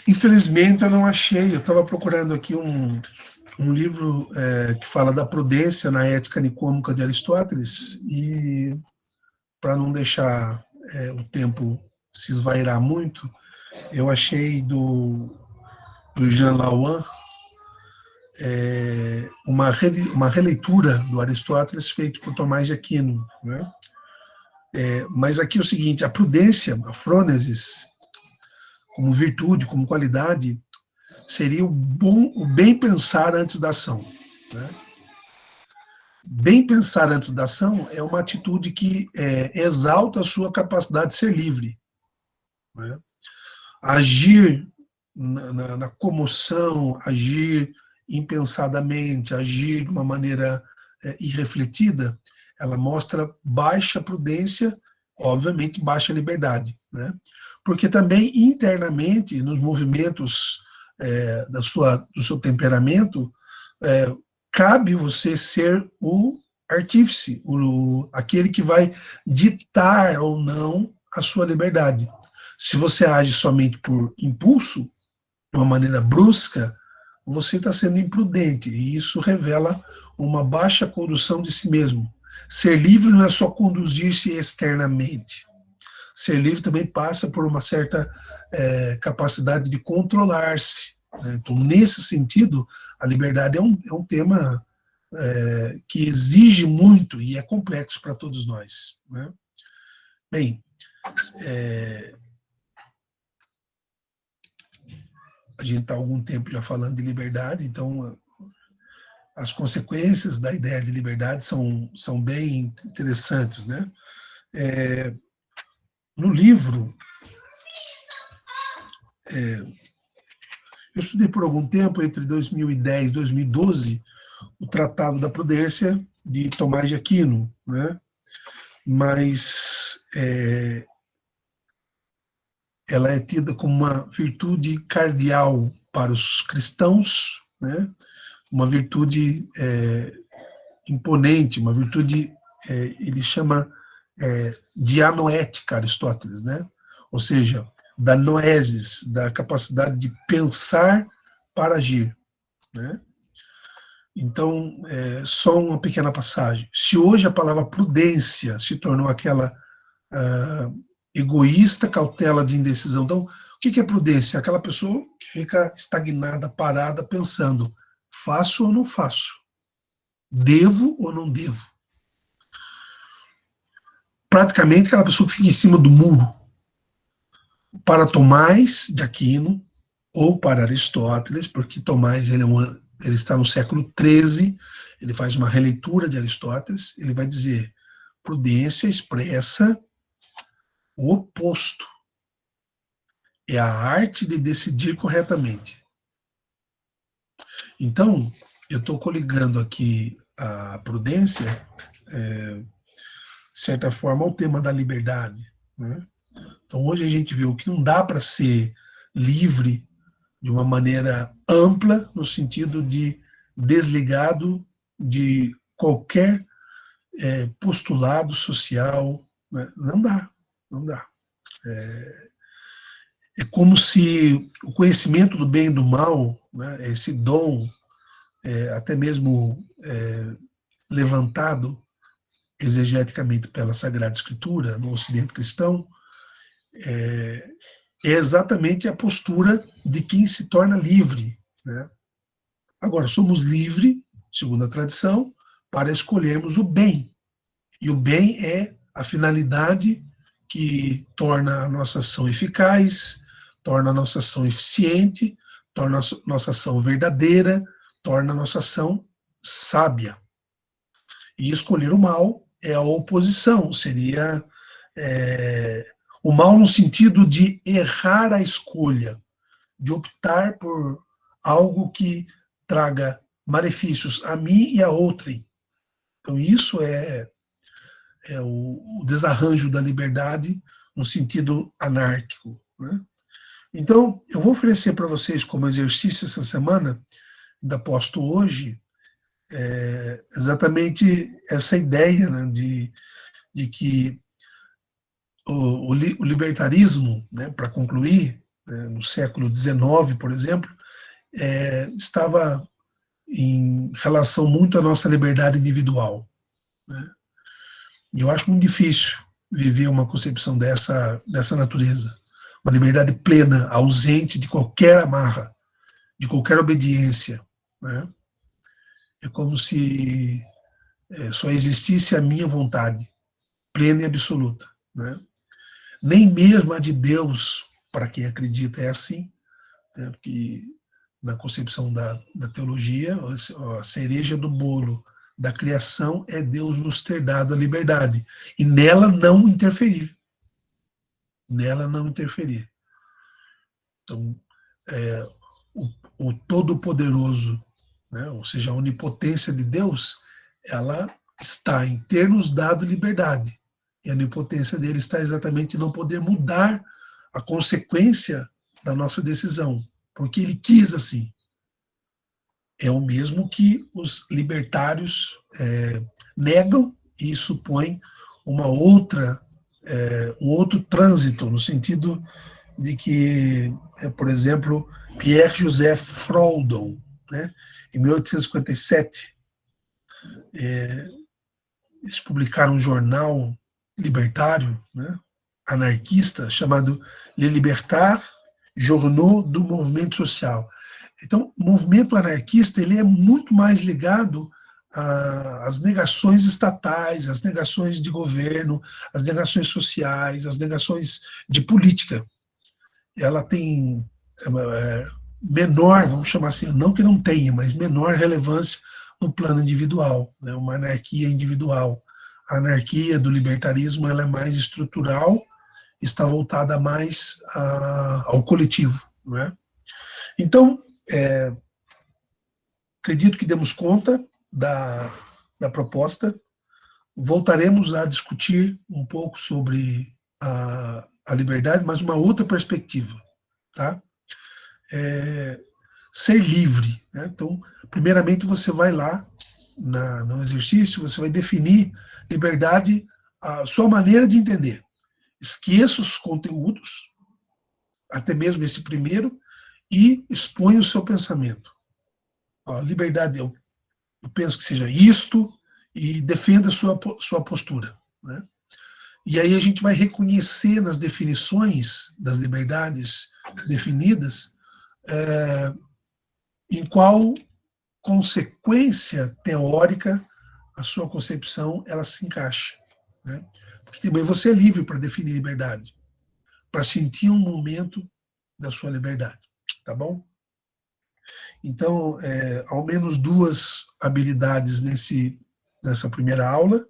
A: Infelizmente eu não achei, eu estava procurando aqui um livro que fala da prudência na ética nicômica de Aristóteles, e para não deixar o tempo se esvairar muito, eu achei do Jean Lauan uma releitura do Aristóteles feito por Tomás de Aquino, né? Mas aqui é o seguinte: a prudência, a frônesis, como virtude, como qualidade, seria o bem pensar antes da ação, né? Bem pensar antes da ação é uma atitude que exalta a sua capacidade de ser livre, né? Agir na comoção, agir impensadamente, agir de uma maneira irrefletida, ela mostra baixa prudência, obviamente baixa liberdade, né? Porque também internamente, nos movimentos do seu temperamento, cabe você ser o artífice, aquele que vai ditar ou não a sua liberdade. Se você age somente por impulso, de uma maneira brusca, você está sendo imprudente, e isso revela uma baixa condução de si mesmo. Ser livre não é só conduzir-se externamente. Ser livre também passa por uma certa capacidade de controlar-se, né? Então, nesse sentido, a liberdade é um tema que exige muito e é complexo para todos nós, né? Bem, a gente está há algum tempo já falando de liberdade, então as consequências da ideia de liberdade são bem interessantes, né? No livro, eu estudei por algum tempo, entre 2010 e 2012, o Tratado da Prudência de Tomás de Aquino, né? Mas ela é tida como uma virtude cardeal para os cristãos, né? Uma virtude imponente, uma virtude, ele chama de anoética, Aristóteles, né? Ou seja, da noesis, da capacidade de pensar para agir, né? Então, só uma pequena passagem. Se hoje a palavra prudência se tornou aquela egoísta cautela de indecisão, então, o que é prudência? Aquela pessoa que fica estagnada, parada, pensando: faço ou não faço? Devo ou não devo? Praticamente aquela pessoa que fica em cima do muro. Para Tomás de Aquino, ou para Aristóteles, porque Tomás ele está no século XIII, ele faz uma releitura de Aristóteles, ele vai dizer: prudência expressa o oposto, é a arte de decidir corretamente. Então, eu estou coligando aqui a prudência, de certa forma, ao tema da liberdade, né? Então, hoje a gente viu que não dá para ser livre de uma maneira ampla, no sentido de desligado de qualquer postulado social, né? Não dá, não dá. É como se o conhecimento do bem e do mal, né, esse dom, até mesmo levantado exegeticamente pela Sagrada Escritura, no Ocidente cristão, é exatamente a postura de quem se torna livre, né? Agora, somos livres, segundo a tradição, para escolhermos o bem. E o bem é a finalidade que torna a nossa ação eficaz, torna a nossa ação eficiente, torna a nossa ação verdadeira, torna a nossa ação sábia. E escolher o mal é a oposição, seria o mal no sentido de errar a escolha, de optar por algo que traga malefícios a mim e a outrem. Então, isso é o desarranjo da liberdade no sentido anárquico, né? Então, eu vou oferecer para vocês como exercício essa semana, ainda posto hoje, exatamente essa ideia, né, de que o libertarismo, né, para concluir, né, no século XIX, por exemplo, estava em relação muito à nossa liberdade individual, né? E eu acho muito difícil viver uma concepção dessa natureza. Uma liberdade plena, ausente de qualquer amarra, de qualquer obediência, né? É como se só existisse a minha vontade, plena e absoluta, né? Nem mesmo a de Deus, para quem acredita, é assim, né? Porque na concepção da teologia, a cereja do bolo da criação é Deus nos ter dado a liberdade, e nela não interferir. Nela não interferir. Então, o, o Todo-Poderoso, né, ou seja, a onipotência de Deus, ela está em ter nos dado liberdade. E a onipotência dele está exatamente em não poder mudar a consequência da nossa decisão, porque ele quis assim. É o mesmo que os libertários negam e supõem uma outra, um outro trânsito, no sentido de que, por exemplo, Pierre-Joseph Proudhon, né, em 1857, eles publicaram um jornal libertário, né, anarquista, chamado Le Libertaire, Journaux do Movimento Social. Então, o movimento anarquista ele é muito mais ligado às negações estatais, às negações de governo, às negações sociais, às negações de política. Ela tem menor, vamos chamar assim, não que não tenha, mas menor relevância no plano individual, né? Uma anarquia individual. A anarquia do libertarismo ela é mais estrutural, está voltada mais ao coletivo, não é? Então, acredito que demos conta da proposta. Voltaremos a discutir um pouco sobre a liberdade, mas uma outra perspectiva, tá? Ser livre, né? Então, primeiramente você vai lá no exercício, você vai definir liberdade, a sua maneira de entender. Esqueça os conteúdos, até mesmo esse primeiro, e expõe o seu pensamento. A liberdade, eu penso que seja isto, e defenda a sua postura, né? E aí a gente vai reconhecer nas definições das liberdades definidas em qual consequência teórica a sua concepção ela se encaixa, né? Porque também você é livre para definir liberdade, para sentir um momento da sua liberdade. tá bom? Então, ao menos 2 habilidades nessa primeira aula.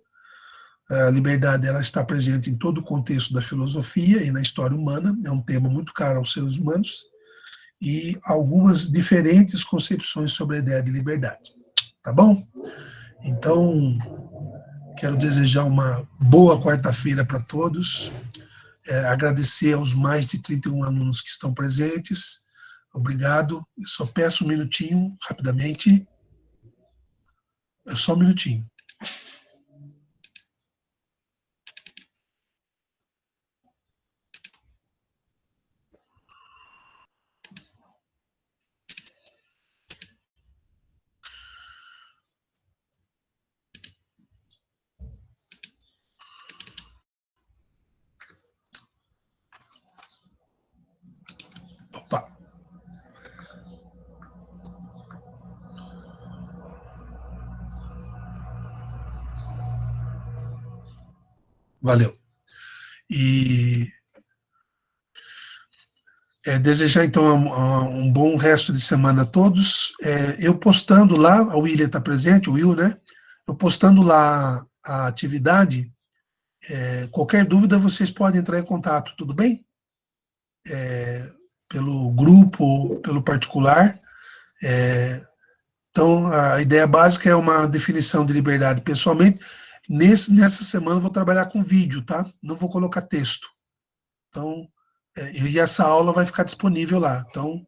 A: A liberdade ela está presente em todo o contexto da filosofia e na história humana, é um tema muito caro aos seres humanos, e algumas diferentes concepções sobre a ideia de liberdade. Tá bom? Então, quero desejar uma boa quarta-feira para todos, agradecer aos mais de 31 alunos que estão presentes. Obrigado. Eu só peço um minutinho, rapidamente. Só um minutinho. Opa. Valeu. E desejar, então, um bom resto de semana a todos. Eu postando lá, a William está presente, o Will, né? Eu postando lá a atividade, qualquer dúvida vocês podem entrar em contato, tudo bem? Pelo grupo, pelo particular. Então, a ideia básica é uma definição de liberdade pessoalmente. Nessa semana eu vou trabalhar com vídeo, tá? Não vou colocar texto. Então, e essa aula vai ficar disponível lá. Então,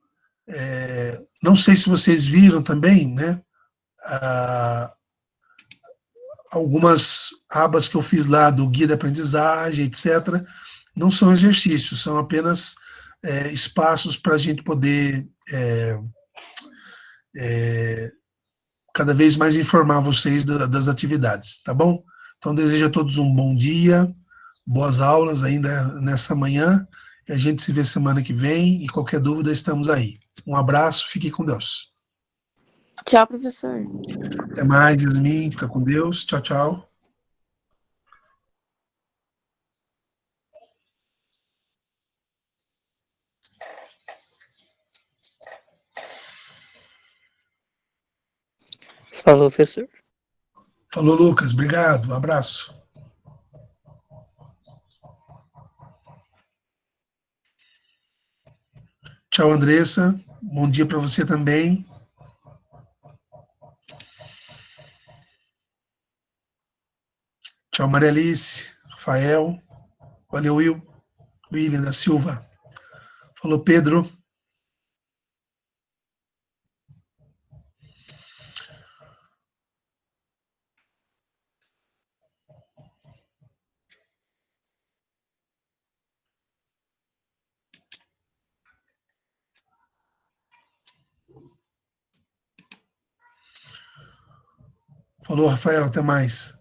A: não sei se vocês viram também, né? Algumas abas que eu fiz lá do guia de aprendizagem, etc., não são exercícios, são apenas espaços para a gente poder cada vez mais informar vocês das atividades, tá bom? Então, desejo a todos um bom dia, boas aulas ainda nessa manhã, e a gente se vê semana que vem, e qualquer dúvida estamos aí. Um abraço, fique com Deus.
C: Tchau, professor.
A: Até mais, Yasmin, fica com Deus, tchau, tchau.
D: Falou, professor.
A: Falou, Lucas, obrigado, um abraço. Tchau, Andressa, bom dia para você também. Tchau, Maria Alice, Rafael, valeu, William da Silva. Falou, Pedro. Falou, Rafael, até mais.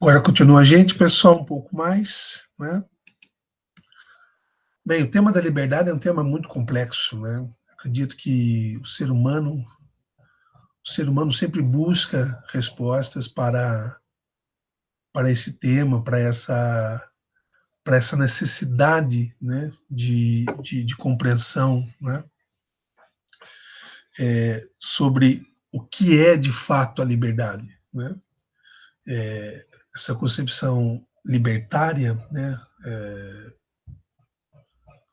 A: Agora continua a gente, pessoal, um pouco mais, né? Bem, o tema da liberdade é um tema muito complexo, né? Acredito que o ser humano sempre busca respostas para esse tema, para essa necessidade, né, de compreensão, né, sobre o que é de fato a liberdade, né? Essa concepção libertária, né,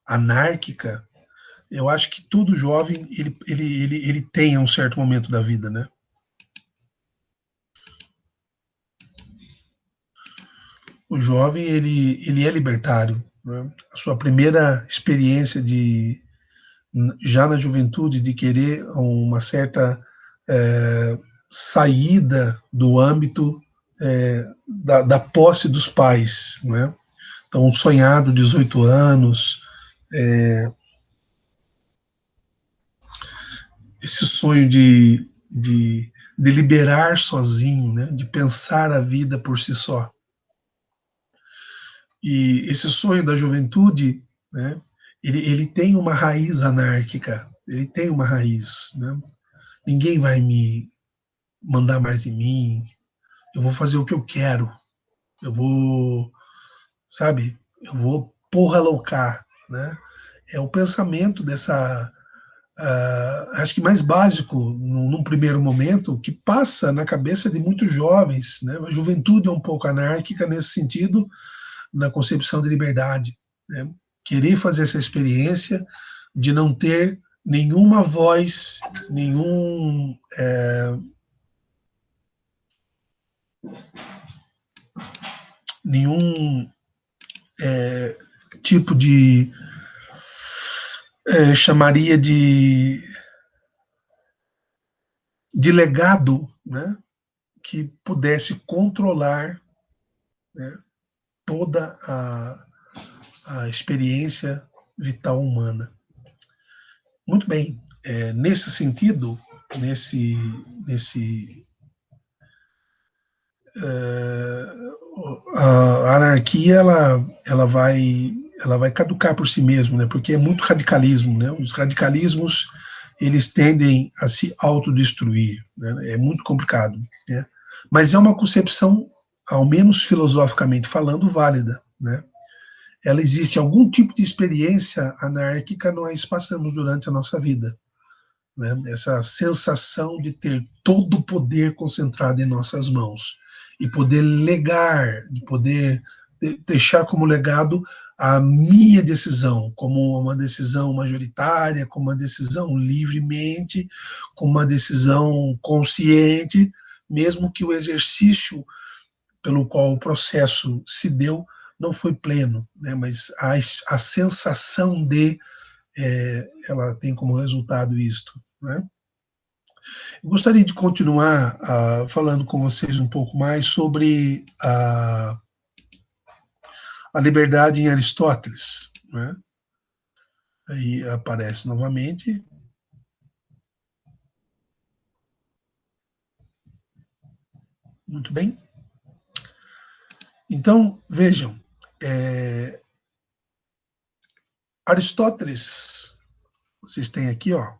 A: anárquica, eu acho que todo jovem ele tem um certo momento da vida, né? O jovem ele é libertário, né? A sua primeira experiência já na juventude de querer uma certa saída do âmbito da posse dos pais, né? Então, um sonhado 18 anos, esse sonho de deliberar sozinho, né? De pensar a vida por si só. E esse sonho da juventude, né? Ele tem uma raiz anárquica, ele tem uma raiz, né? Ninguém vai me mandar mais em mim, eu vou fazer o que eu quero, eu vou, sabe, eu vou porra loucar, né? É o pensamento dessa, acho que mais básico, num primeiro momento, que passa na cabeça de muitos jovens, né? A juventude é um pouco anárquica nesse sentido, na concepção de liberdade, né? Querer fazer essa experiência de não ter nenhuma voz, nenhum tipo de chamaria de legado, né, que pudesse controlar, né, toda a experiência vital humana. Muito bem, nesse sentido, a anarquia ela vai caducar por si mesma, né? Porque é muito radicalismo, né? Os radicalismos eles tendem a se autodestruir, né? É muito complicado, né? Mas é uma concepção, ao menos filosoficamente falando, válida, né? Ela existe, algum tipo de experiência anárquica nós passamos durante a nossa vida, né? Essa sensação de ter todo o poder concentrado em nossas mãos e poder legar, de poder deixar como legado a minha decisão, como uma decisão majoritária, como uma decisão livremente, como uma decisão consciente, mesmo que o exercício pelo qual o processo se deu não foi pleno, né? Mas a sensação ela tem como resultado isto, né? Eu gostaria de continuar falando com vocês um pouco mais sobre a liberdade em Aristóteles, né? Aí aparece novamente. Muito bem. Então, vejam, Aristóteles, vocês têm aqui, ó,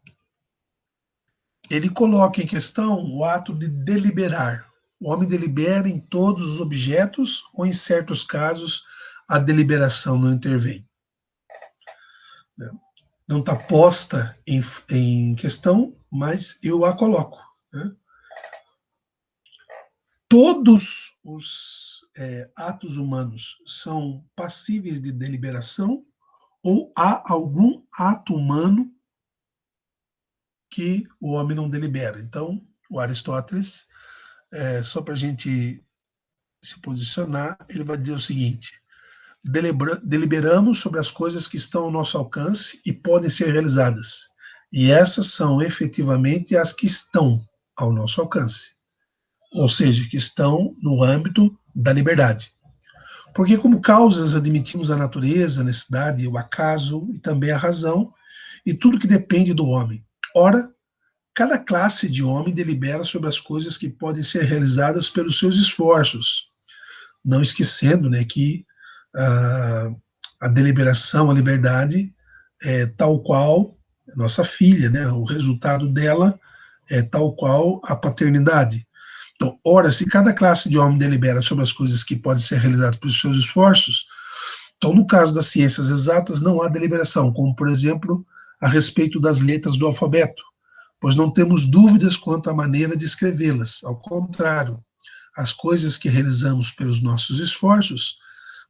A: ele coloca em questão o ato de deliberar. O homem delibera em todos os objetos ou, em certos casos, a deliberação não intervém. Não está posta em questão, mas eu a coloco, né? Todos os atos humanos são passíveis de deliberação ou há algum ato humano que o homem não delibera? Então, o Aristóteles, só para a gente se posicionar, ele vai dizer o seguinte: deliberamos sobre as coisas que estão ao nosso alcance e podem ser realizadas. E essas são efetivamente as que estão ao nosso alcance. Ou seja, que estão no âmbito da liberdade. Porque como causas admitimos a natureza, a necessidade, o acaso e também a razão e tudo que depende do homem. Ora, cada classe de homem delibera sobre as coisas que podem ser realizadas pelos seus esforços, não esquecendo, né, que a deliberação, a liberdade, é tal qual nossa filha, né, o resultado dela é tal qual a paternidade. Então, ora, se cada classe de homem delibera sobre as coisas que podem ser realizadas pelos seus esforços, Então, no caso das ciências exatas, não há deliberação, como, por exemplo, a respeito das letras do alfabeto, pois não temos dúvidas quanto à maneira de escrevê-las. Ao contrário, as coisas que realizamos pelos nossos esforços,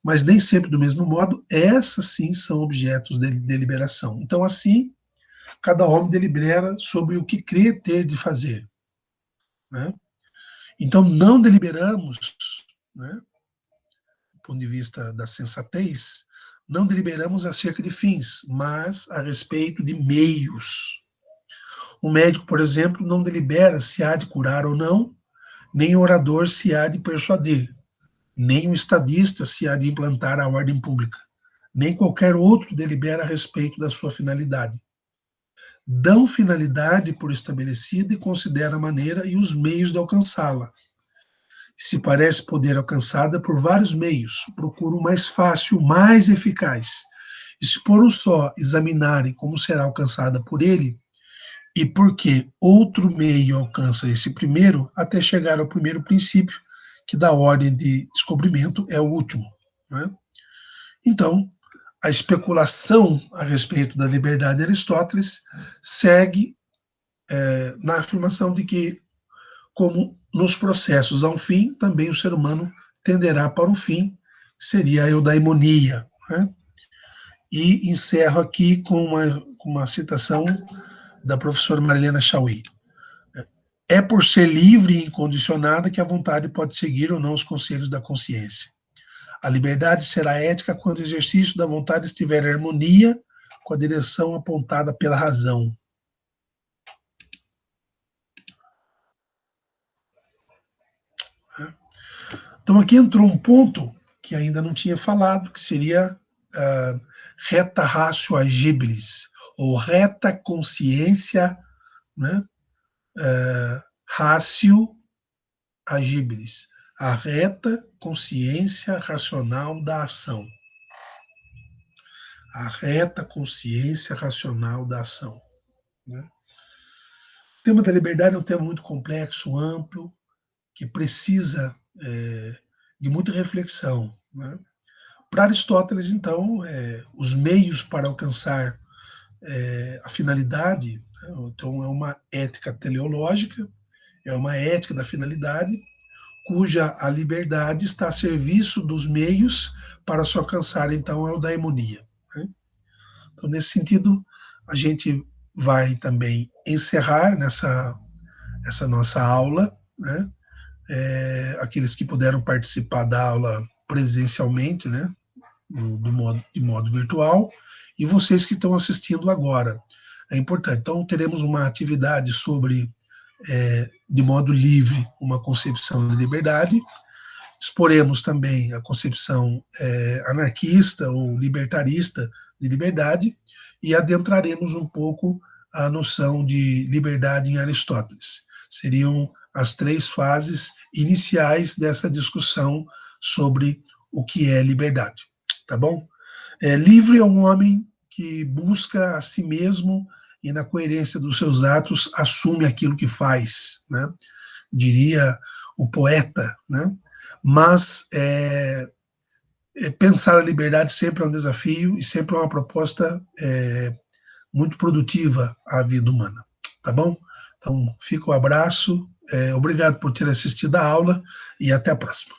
A: mas nem sempre do mesmo modo, essas sim são objetos de deliberação. Então, assim, cada homem delibera sobre o que crê ter de fazer, né? Então, não deliberamos, né, do ponto de vista da sensatez, não deliberamos acerca de fins, mas a respeito de meios. O médico, por exemplo, não delibera se há de curar ou não, nem o orador se há de persuadir, nem o estadista se há de implantar a ordem pública, nem qualquer outro delibera a respeito da sua finalidade. Dão finalidade por estabelecida e considera a maneira e os meios de alcançá-la. Se parece poder alcançada por vários meios, procura o mais fácil, o mais eficaz. E se por um só examinarem como será alcançada por ele, e por que outro meio alcança esse primeiro, até chegar ao primeiro princípio, que da ordem de descobrimento é o último, né? Então, a especulação a respeito da liberdade de Aristóteles segue na afirmação de que, como nos processos a um fim, também o ser humano tenderá para um fim, que seria a eudaimonia, né? E encerro aqui com uma citação da professora Marilena Chauí. É por ser livre e incondicionada que a vontade pode seguir ou não os conselhos da consciência. A liberdade será ética quando o exercício da vontade estiver em harmonia com a direção apontada pela razão. Então aqui entrou um ponto que ainda não tinha falado, que seria reta ratio agibilis, ou reta consciência, né? Ratio agibilis, a reta consciência racional da ação. A reta consciência racional da ação, né? O tema da liberdade é um tema muito complexo, amplo, que precisa de muita reflexão, né? Para Aristóteles, então, os meios para alcançar a finalidade, né? Então é uma ética teleológica, é uma ética da finalidade, cuja a liberdade está a serviço dos meios para se alcançar, então, a eudaimonia, né? Então, nesse sentido, a gente vai também encerrar essa nossa aula, né? Aqueles que puderam participar da aula presencialmente, né? De modo virtual, e vocês que estão assistindo agora. É importante. Então, teremos uma atividade sobre, de modo livre, uma concepção de liberdade. Exporemos também a concepção anarquista ou libertarista de liberdade e adentraremos um pouco a noção de liberdade em Aristóteles. Seriam as 3 fases iniciais dessa discussão sobre o que é liberdade, tá bom? Livre é um homem que busca a si mesmo e, na coerência dos seus atos, assume aquilo que faz, né? Diria o poeta, né? Mas pensar a liberdade sempre é um desafio e sempre é uma proposta muito produtiva à vida humana, tá bom? Então, fica o abraço, obrigado por ter assistido a aula e até a próxima.